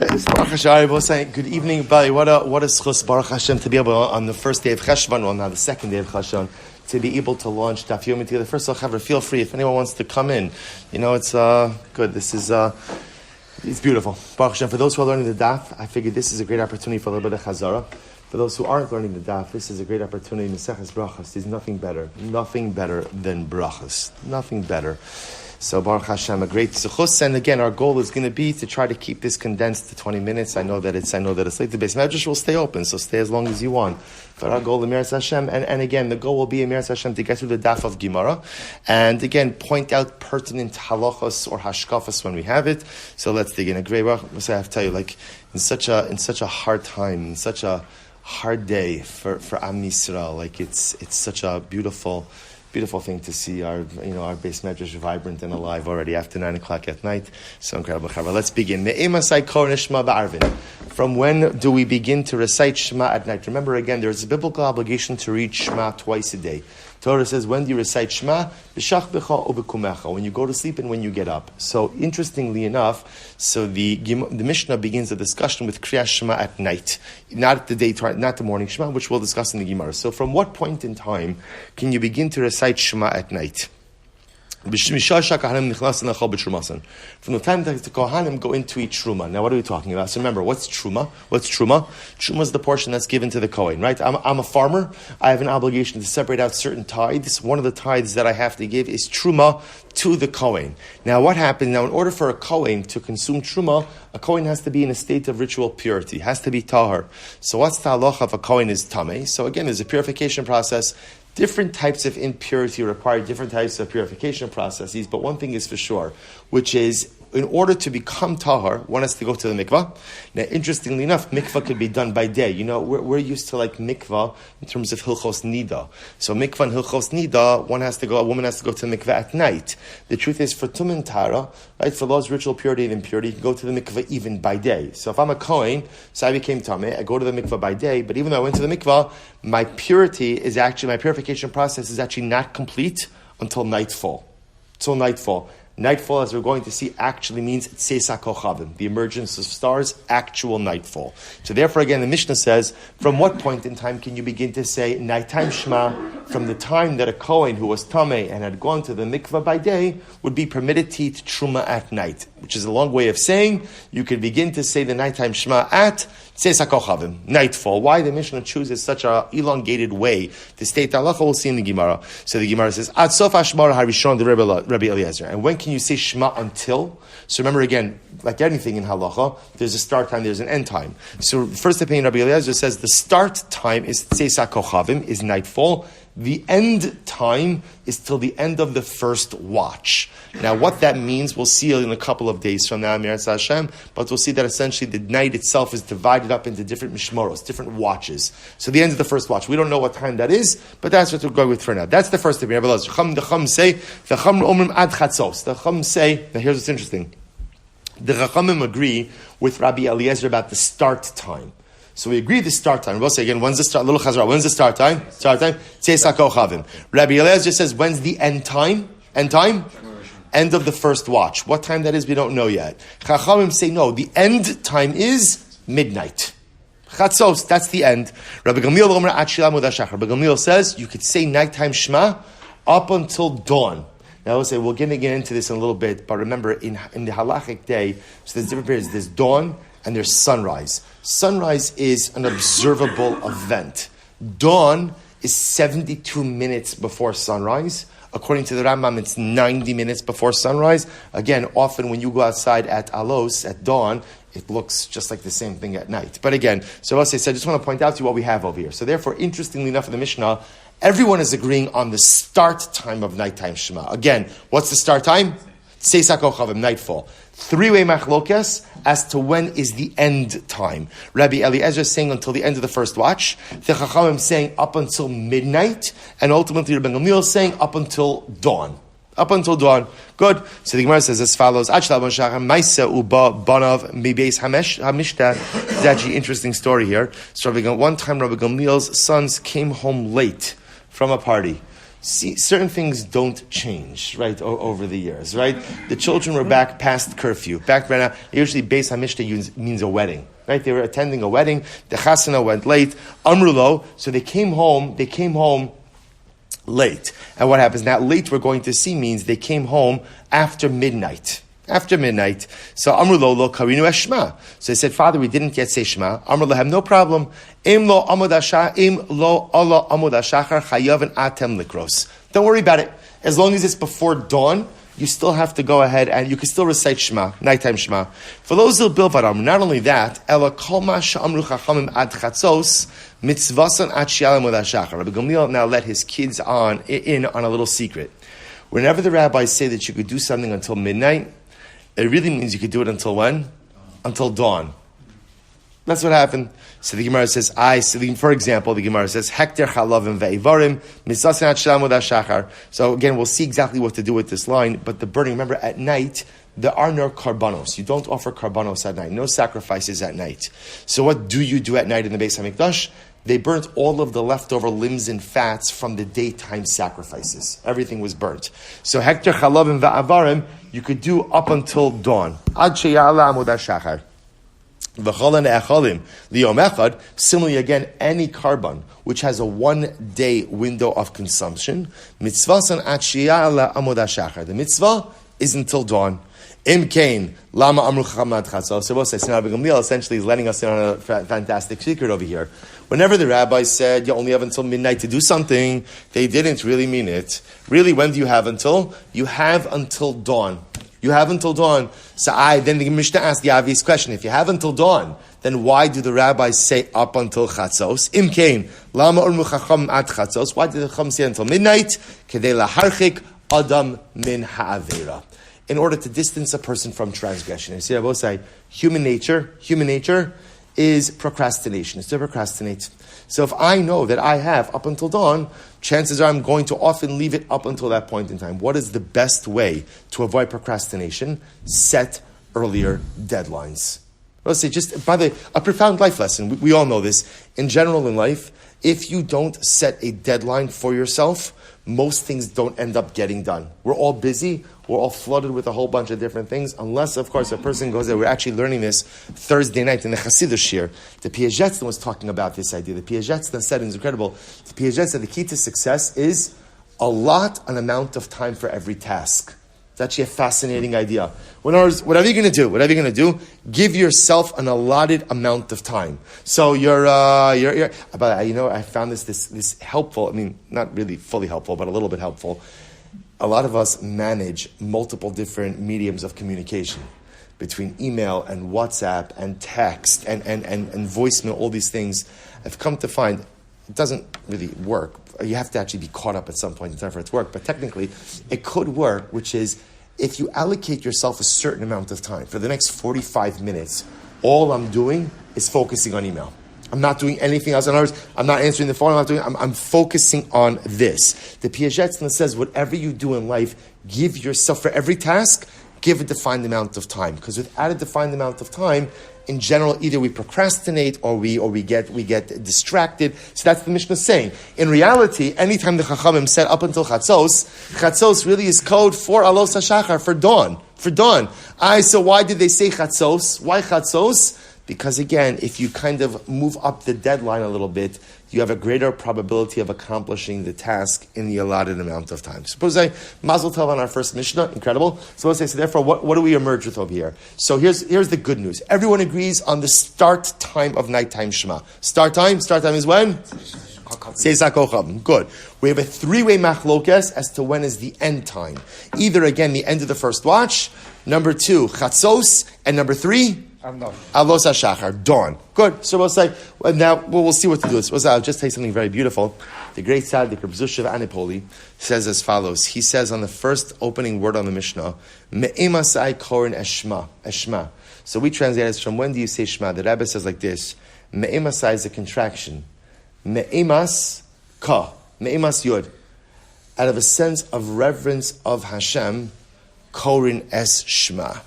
Baruch Hashem, both saying good evening, Bali. What a schus, Baruch Hashem, to be able on the first day of Cheshvan, well, now the second day of Cheshvan, to be able to launch Daf Yomi together. First of all, feel free if anyone wants to come in. You know, it's good. This is it's beautiful. Baruch Hashem. For those who are learning the Daf, I figured this is a great opportunity for a little bit of Chazara. For those who aren't learning the Daf, this is a great opportunity. Maseches Berachos. There's nothing better than Berachos. Nothing better. So Baruch Hashem, a great zechus, and again, our goal is going to be to try to keep this condensed to 20 minutes. I know that it's late. The Beis Midrash will stay open, so stay as long as you want. But our goal, Emiras Hashem, and again, the goal will be Emiras Hashem to get through the daf of Gemara, and again, point out pertinent halachos or hashkafas when we have it. So let's dig in. A great Baruch. I have to tell you, like in such a hard time, in such a hard day for Am Yisrael, like it's such a beautiful thing to see our Beis Midrash vibrant and alive already after 9 o'clock at night. So incredible. Let's begin. From when do we begin to recite Shema at night? Remember again, there is a biblical obligation to read Shema twice a day. Torah says, when do you recite Shema? When you go to sleep and when you get up. So interestingly enough, so the Mishnah begins a discussion with Kriyas Shema at night, not the morning Shema, which we'll discuss in the Gemara. So from what point in time can you begin to recite Shema at night? From the time that the Kohanim go into eat Truma. Now, what are we talking about? So remember, what's Truma? Truma is the portion that's given to the Kohen, right? I'm a farmer. I have an obligation to separate out certain tithes. One of the tithes that I have to give is Truma to the Kohen. Now, what happens? Now, in order for a Kohen to consume Truma, a Kohen has to be in a state of ritual purity, has to be tahar. So what's the halacha if a Kohen is tameh? So again, there's a purification process. Different types of impurity require different types of purification processes, but one thing is for sure, which is, in order to become tahar, one has to go to the mikvah. Now, interestingly enough, mikvah could be done by day. You know, we're used to like mikvah in terms of hilchos nida. So mikvah and hilchos nida, a woman has to go to the mikvah at night. The truth is, for tumen tara, right, for laws, ritual purity and impurity, you can go to the mikvah even by day. So if I'm a kohen, so I became tameh, I go to the mikvah by day, but even though I went to the mikvah, my purification process is actually not complete until nightfall. Nightfall, as we're going to see, actually means Tseisa Kochavim, the emergence of stars, actual nightfall. So therefore, again, the Mishnah says, from what point in time can you begin to say nighttime Shema? From the time that a Kohen who was Tameh and had gone to the mikvah by day would be permitted to eat Truma at night, which is a long way of saying you could begin to say the nighttime Shema at Tseisa Kochavim, nightfall. Why the Mishnah chooses such an elongated way to state the halacha, we'll see in the Gemara. So the Gemara says, Ad Sof Hashmar Harishon the Rabbi Eliezer. And when can you say Shema until? So remember again, like anything in halacha, there's a start time, there's an end time. So first opinion, Rabbi Eliezer says the start time is Tseisa Kochavim, is nightfall. The end time is till the end of the first watch. Now, what that means, we'll see in a couple of days from now, Emiras Hashem, but we'll see that essentially the night itself is divided up into different mishmoros, different watches. So the end of the first watch, we don't know what time that is, but that's what we're going with for now. That's the first opinion. The Chum say, the Chum omrim ad chatzos. The Chum say, now here's what's interesting. The Chachamim agree with Rabbi Eliezer about the start time. So we agree the start time. We'll say again, when's the start? Little chazara. When's the start time? Tseisa Kochavim. Rabbi Eliezer says, when's the end time? End of the first watch. What time that is, we don't know yet. Chachamim say no. The end time is midnight. Chatzos, that's the end. Rabbi Gamliel says you could say nighttime Shema up until dawn. Now we'll say we're going to get into this in a little bit, but remember in the halachic day, so there's different periods. There's dawn and there's sunrise. Sunrise is an observable event. Dawn is 72 minutes before sunrise. According to the Rambam, it's 90 minutes before sunrise. Again, often when you go outside at Alos, at dawn, it looks just like the same thing at night. But again, so as I said, I just want to point out to you what we have over here. So therefore, interestingly enough, in the Mishnah, everyone is agreeing on the start time of nighttime Shema. Again, what's the start time? Tseisa Kochavim, nightfall. Three-way machlokes as to when is the end time. Rabbi Eliezer is saying until the end of the first watch. The Chachamim saying up until midnight. And ultimately Rabbi Gamliel is saying up until dawn. Up until dawn. Good. So the Gemara says as follows. It's actually an interesting story here. So one time Rabbi Gamliel's sons came home late from a party. See, certain things don't change, right, over the years, right? The children were back past curfew. Back right now, usually Beis HaMishta means a wedding, right? They were attending a wedding. The chasana went late. Amrulo, so they came home late. And what happens now? Late, we're going to see, means they came home after midnight. After midnight. So Amrulo lo karinu eshma. So they said, Father, we didn't yet say Shema. Amrulo, have no problem. Im lo amud hashachar chayav atem likros. Don't worry about it. As long as it's before dawn, you still have to go ahead and you can still recite Shema, nighttime Shema. For those who build varam, not only that, ela kol ma she'amru chachamim ad chatzos mitzvasan ad she'al amud hashachar. Rabbi Gamliel now let his kids in on a little secret. Whenever the rabbis say that you could do something until midnight, it really means you could do it until when? Until dawn. That's what happened. So the Gemara says, for example, the Gemara says, Hekter chalavim ve'ivarim, misasin shalam shachar. So again, we'll see exactly what to do with this line, but the burning, remember, at night, there are no karbanos. You don't offer karbanos at night. No sacrifices at night. So what do you do at night in the Beis HaMikdash? They burnt all of the leftover limbs and fats from the daytime sacrifices. Everything was burnt. So Hekter chalavim ve'avarim, you could do up until dawn. Ad sheyala amud hashachar. Similarly, again, any carbon which has a 1 day window of consumption, the mitzvah is until dawn. Imkain, lama amru chamad chatzos. So Rabbi Gamliel essentially is letting us in on a fantastic secret over here. Whenever the rabbis said you only have until midnight to do something, they didn't really mean it. Really, when do you have until? You have until dawn. You have until dawn. So then the Mishnah asked the obvious question. If you have until dawn, then why do the rabbis say up until chatzos? Imkain, lama urmu chacham at chatzos. Why did the chacham say until midnight? Kedei laharchik adam min ha'avera. In order to distance a person from transgression. You see, I will say, human nature is procrastination. It's to procrastinate. So if I know that I have up until dawn, chances are I'm going to often leave it up until that point in time. What is the best way to avoid procrastination? Set earlier deadlines. Let's say, just by the way, a profound life lesson. We all know this. In general in life, if you don't set a deadline for yourself, most things don't end up getting done. We're all busy. We're all flooded with a whole bunch of different things, unless, of course, a person goes there. We're actually learning this Thursday night in the Hasidic Shir. The Piagetzna was talking about this idea. The Piagetzna said, it's incredible, the Piagetzna said the key to success is an amount of time for every task. It's actually a fascinating idea. Whatever you're going to do, give yourself an allotted amount of time. So but I found this helpful. I mean, not really fully helpful, but a little bit helpful. A lot of us manage multiple different mediums of communication between email and WhatsApp and text and voicemail, all these things. I've come to find it doesn't really work. You have to actually be caught up at some point in time for it to work. But technically, it could work, which is if you allocate yourself a certain amount of time. For the next 45 minutes, all I'm doing is focusing on email. I'm not doing anything else. In other words, I'm not answering the phone. I'm focusing on this. The Piagetzna says, whatever you do in life, give yourself, for every task, give a defined amount of time. Because without a defined amount of time, in general, either we procrastinate or we get distracted. So that's the Mishnah saying. In reality, anytime the Chachamim said up until Chatzos really is code for Alos HaShachar, for dawn. So why did they say Chatzos? Why Chatzos? Because again, if you kind of move up the deadline a little bit, you have a greater probability of accomplishing the task in the allotted amount of time. Suppose I Mazel Tov on our first Mishnah, incredible. So therefore, what do we emerge with over here? So here's the good news. Everyone agrees on the start time of nighttime Shema. Start time is when? Seisa Kochavim. Good. We have a three-way machlokes as to when is the end time. Either again the end of the first watch, number 2 Chatzos, and number 3 Alos HaShachar, dawn. Good. So we'll say, now we'll see what to do. I'll just tell you something very beautiful. The great tzaddik, Rabbi Zusha of Anipoli, says as follows. He says on the first opening word on the Mishnah, Me'emasai korin eshma. So we translate it from when do you say Shema? The Rebbe says like this. Me'emasai is a contraction. Me'emas yud. Out of a sense of reverence of Hashem, korin es Shema.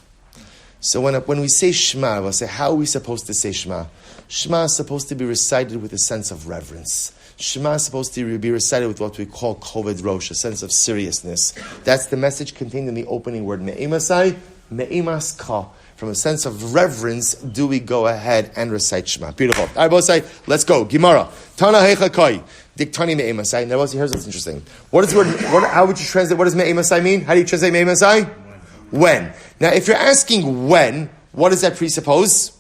So when we say Shema, we'll say, how are we supposed to say Shema? Shema is supposed to be recited with a sense of reverence. Shema is supposed to be recited with what we call koved rosh, a sense of seriousness. That's the message contained in the opening word, me'emasai, me'emas ka. From a sense of reverence, do we go ahead and recite Shema? Beautiful. All right, both say, let's go. Gemara. Tana heicha koi. Diktani me'emasai. Now, here's what's interesting. What is the word? How would you translate? What does me'emasai mean? How do you translate me'emasai? When. Now, if you're asking when, what does that presuppose?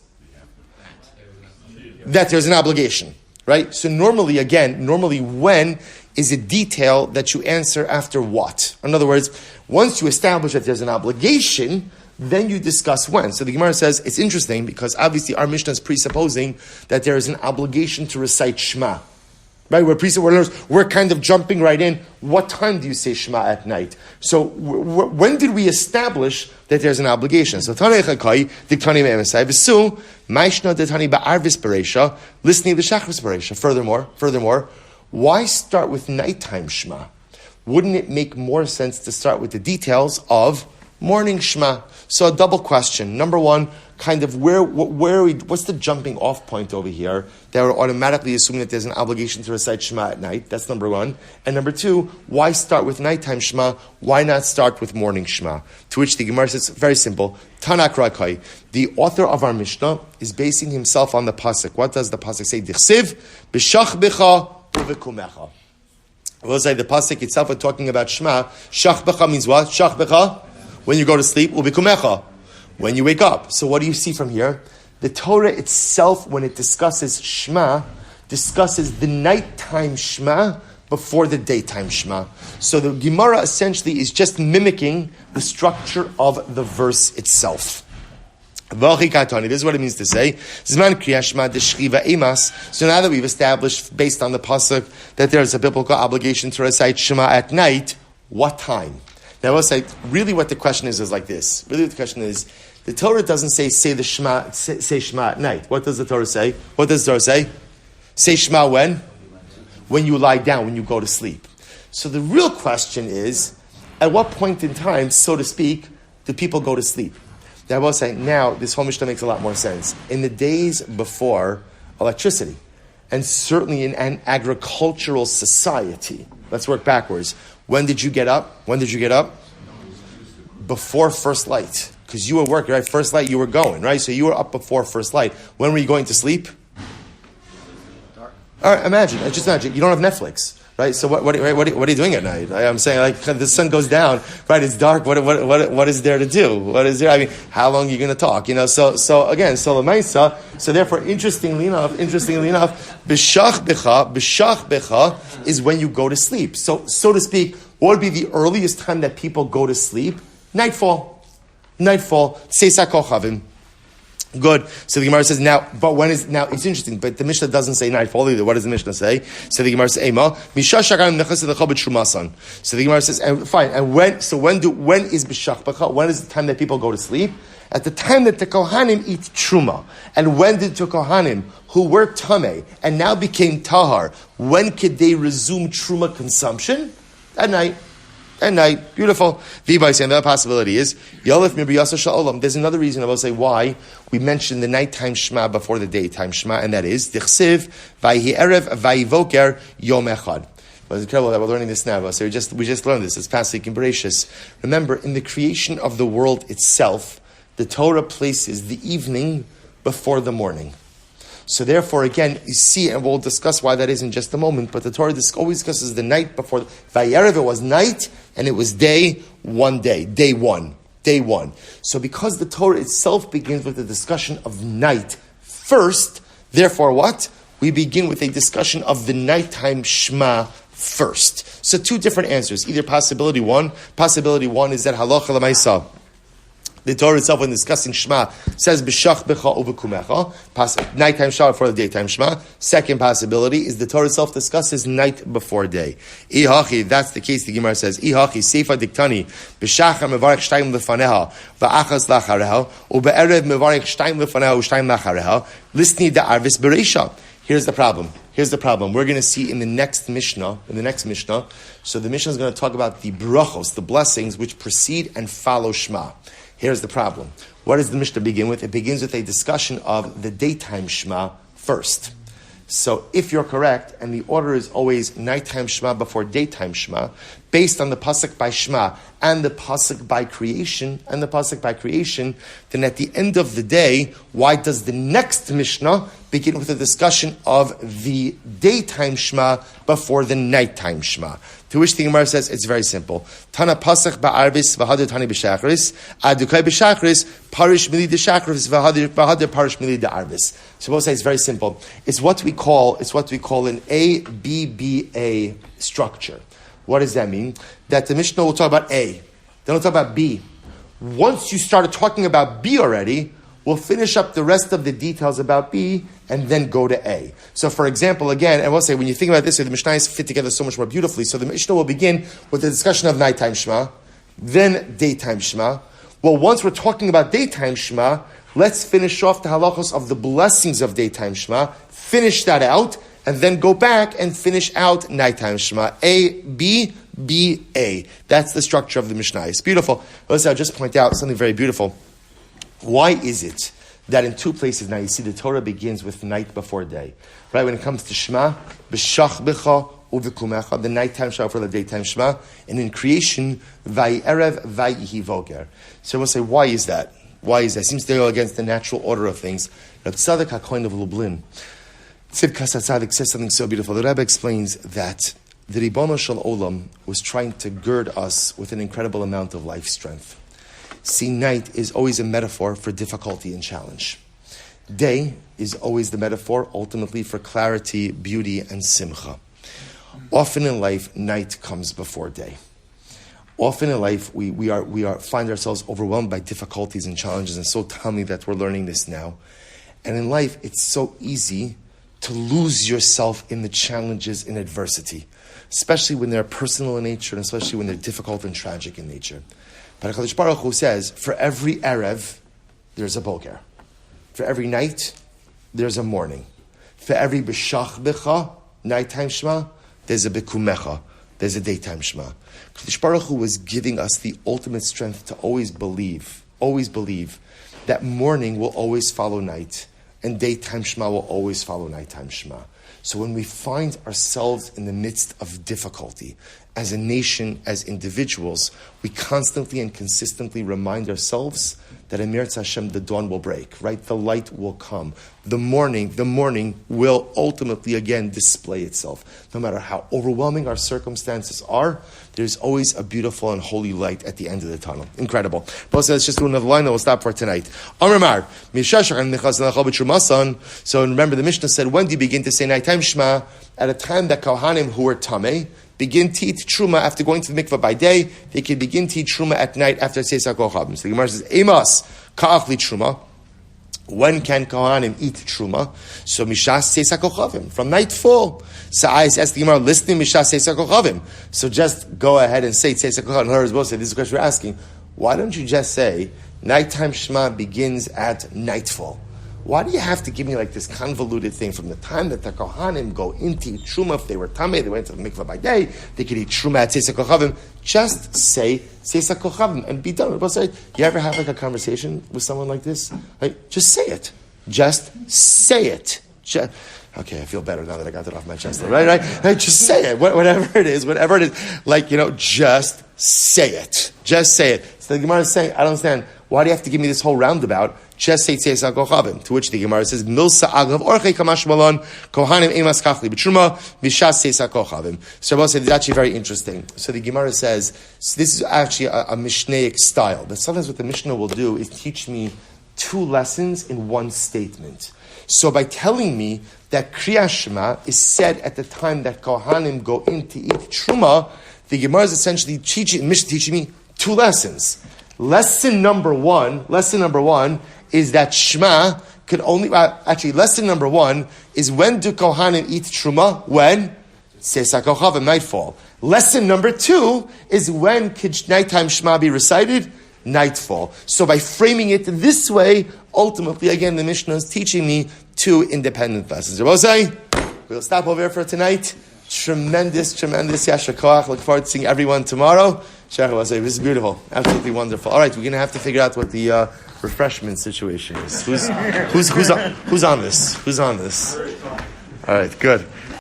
That there's an obligation. Right? So normally when is a detail that you answer after what? In other words, once you establish that there's an obligation, then you discuss when. So the Gemara says, it's interesting because obviously our Mishnah is presupposing that there is an obligation to recite Shema. Right? We're kind of jumping right in. What time do you say Shema at night? So when did we establish that there's an obligation? So Tanei Chakai, Diktani Me'emesai, V'su, Maishna Detani Ba'arvis Bereisha, listening to Shachris Bereisha. Furthermore, why start with nighttime Shema? Wouldn't it make more sense to start with the details of morning Shema? So a double question. Number one, kind of what's the jumping off point over here that we're automatically assuming that there's an obligation to recite Shema at night? That's number one. And number two, why start with nighttime Shema? Why not start with morning Shema? To which the Gemara says, very simple, Tanak Rakai. The author of our Mishnah is basing himself on the pasuk. What does the pasuk say? Dichsiv, b'shach b'cha uvekumecha. We'll say the pasuk itself, we're talking about Shema. Shach b'cha means what? Shach b'cha? When you go to sleep, uvekumecha. When you wake up. So what do you see from here? The Torah itself, when it discusses Shema, discusses the nighttime Shema before the daytime Shema. So the Gemara essentially is just mimicking the structure of the verse itself. This is what it means to say. So now that we've established, based on the pasuk, that there is a biblical obligation to recite Shema at night, what time? Now, I will say, really what the question is like this. Really the question is, the Torah doesn't say Shema at night. What does the Torah say? What does the Torah say? Say Shema when? When you lie down, when you go to sleep. So the real question is, at what point in time, so to speak, do people go to sleep? Now, I will say, now, this whole Mishnah makes a lot more sense. In the days before electricity, and certainly in an agricultural society, let's work backwards. When did you get up? Before first light. Because you were working, right? First light, you were going, right? So you were up before first light. When were you going to sleep? Dark. All right, just imagine. You don't have Netflix, right? So what are you doing at night? I'm saying, like, the sun goes down, right? It's dark. What is there to do? What is there? I mean, how long are you going to talk? You know, so Lamaisa, so therefore, interestingly enough, b'shach becha is when you go to sleep. So to speak, what would be the earliest time that people go to sleep? Nightfall. Seisa kochavim. Good. So the Gemara says now it's interesting, but the Mishnah doesn't say nightfall either. What does the Mishnah say? So the Gemara says, Ema, Misha Shagarim Nechas Lechabit Shumasan. So the Gemara says, fine, and when is B'shach B'cha? When is the time that people go to sleep? At the time that the Kohanim eat Truma. And when did the Kohanim, who were Tameh, and now became Tahar, when could they resume Truma consumption? At night. Beautiful. V'bai saying the other possibility is Yolef Mibriyasa Sha'olam. There's another reason I will say why we mentioned the nighttime Shema before the daytime Shema, and that is Dichsiv Vayhi Erev Vayivoker Yom Echad. But it's incredible that we're learning this now. So we just learned this. It's past week in Berachos. Remember, in the creation of the world itself, the Torah places the evening before the morning. So therefore, again, you see, and we'll discuss why that is in just a moment, but the Torah always discusses the night before. Vayerev, it was night, and it was day one. So because the Torah itself begins with a discussion of night first, therefore what? We begin with a discussion of the nighttime Shema first. So two different answers. Either possibility one is that halacha l'maisa. The Torah itself, when discussing Shema, says b'shach b'cha uvekumecha, nighttime Shema before the daytime Shema. Second possibility is the Torah itself discusses night before day. Ihachi, that's the case. The Gemara says Ihachi seifa diktani b'shachar mevarich shtayim lefaneha va'achas lachareha ube'erev mevarich shtayim lefaneha u'shtayim lachareha lisni da'arvis bereisha. Here's the problem. We're going to see in the next Mishnah. So the Mishnah is going to talk about the Berachos, the blessings which precede and follow Shema. Here's the problem. What does the Mishnah begin with? It begins with a discussion of the daytime Shema first. So if you're correct, and the order is always nighttime Shema before daytime Shema, based on the pasuk by Shema and the pasuk by creation, then at the end of the day, why does the next Mishnah begin with a discussion of the daytime Shema before the nighttime Shema? To which the Gemara says it's very simple. Tana pasuk ba'arbis v'hadir tani b'shachris adukai b'shachris parish mili d'shachris v'hadir parish mili d'arbis. So we'll say it's very simple. It's what we call an ABBA structure. What does that mean? That the Mishnah will talk about A, then we'll talk about B. Once you started talking about B already, we'll finish up the rest of the details about B and then go to A. So for example, again, and we'll say, when you think about this, the Mishnahs fit together so much more beautifully. So the Mishnah will begin with the discussion of nighttime Shema, then daytime Shema. Well, once we're talking about daytime Shema, let's finish off the halachos of the blessings of daytime Shema, finish that out, and then go back and finish out nighttime Shema. A, B, B, A. That's the structure of the Mishnah. It's beautiful. Listen, I'll just point out something very beautiful. Why is it that in two places now you see the Torah begins with night before day? Right, when it comes to Shema, b'shach b'cha uv'kumecha, the nighttime Shema for the daytime Shema, and in creation, vayerev vayihi voger. So we'll say, why is that? Why is that? It seems to go against the natural order of things. Reb Tzadok HaKohen of Lublin, Tzidkas HaTzadik, says something so beautiful. The Rebbe explains that the Ribono Shel Olam was trying to gird us with an incredible amount of life strength. See, night is always a metaphor for difficulty and challenge. Day is always the metaphor, ultimately, for clarity, beauty, and simcha. Often in life, night comes before day. Often in life, we find ourselves overwhelmed by difficulties and challenges, and so tell me that we're learning this now. And in life, it's so easy to lose yourself in the challenges and adversity, especially when they're personal in nature, and especially when they're difficult and tragic in nature. But HaKadosh Baruch Hu says, for every Erev, there's a boger. For every night, there's a morning. For every b'shach b'cha, nighttime Shema, there's a b'kumecha, there's a daytime Shema. HaKadosh Baruch Hu was giving us the ultimate strength to always believe that morning will always follow night, and daytime Shema will always follow nighttime Shema. So when we find ourselves in the midst of difficulty, as a nation, as individuals, we constantly and consistently remind ourselves that in Meretz Hashem, the dawn will break, right? The light will come. The morning will ultimately again display itself. No matter how overwhelming our circumstances are, there's always a beautiful and holy light at the end of the tunnel. Incredible. But let's just do another line and we'll stop for tonight. So remember, the Mishnah said, when do you begin to say nighttime Shema? At a time that Kohanim who were Tameh begin to eat truma after going to the mikveh by day. They can begin to eat truma at night after Tzeis HaKochavim. So the Gemara says, Emas ka'achli truma. When can Kohanim eat truma? So mishas Tzeis HaKochavim, from nightfall. So I asked the Gemara, listening mishas Tzeis HaKochavim. So just go ahead and say Tzeis HaKochavim. In other words, we'll say, this is the question we're asking. Why don't you just say nighttime Shema begins at nightfall? Why do you have to give me like this convoluted thing from the time that the Kohanim go into eat truma? If they were tamei, they went to the mikveh by day, they could eat truma at Tzeis HaKochavim. Just say Tzeis HaKochavim and be done. You ever have like a conversation with someone like this? Like, just say it. Just say it. Okay, I feel better now that I got that off my chest. Right? Just say it. Whatever it is. Like, just say it. Just say it. So the Gemara is saying, I don't understand. Why do you have to give me this whole roundabout? Just say Tzeis HaKochavim. To which the Gemara says, Milsa agav orchei kamash malon, kohanim emas kachli b'truma, v'shas Tzeis HaKochavim. So Rabbi said, it's actually very interesting. So the Gemara says, so this is actually a Mishnaic style. But sometimes what the Mishnah will do is teach me two lessons in one statement. So by telling me that Kriyas Shema is said at the time that Kohanim go in to eat Truma, the Gemara is essentially teaching me two lessons. Lesson number one is that Shema could only, lesson number one is when do Kohanim eat Truma? When? Tzeis HaKochavim, nightfall. Lesson number two is when could nighttime Shema be recited? Nightfall. So by framing it this way, ultimately, again, the Mishnah is teaching me two independent lessons. We'll stop over here for tonight. Tremendous. Yasher koach. Look forward to seeing everyone tomorrow. This is beautiful. Absolutely wonderful. All right, we're going to have to figure out what the refreshment situation is. Who's on this? All right, good.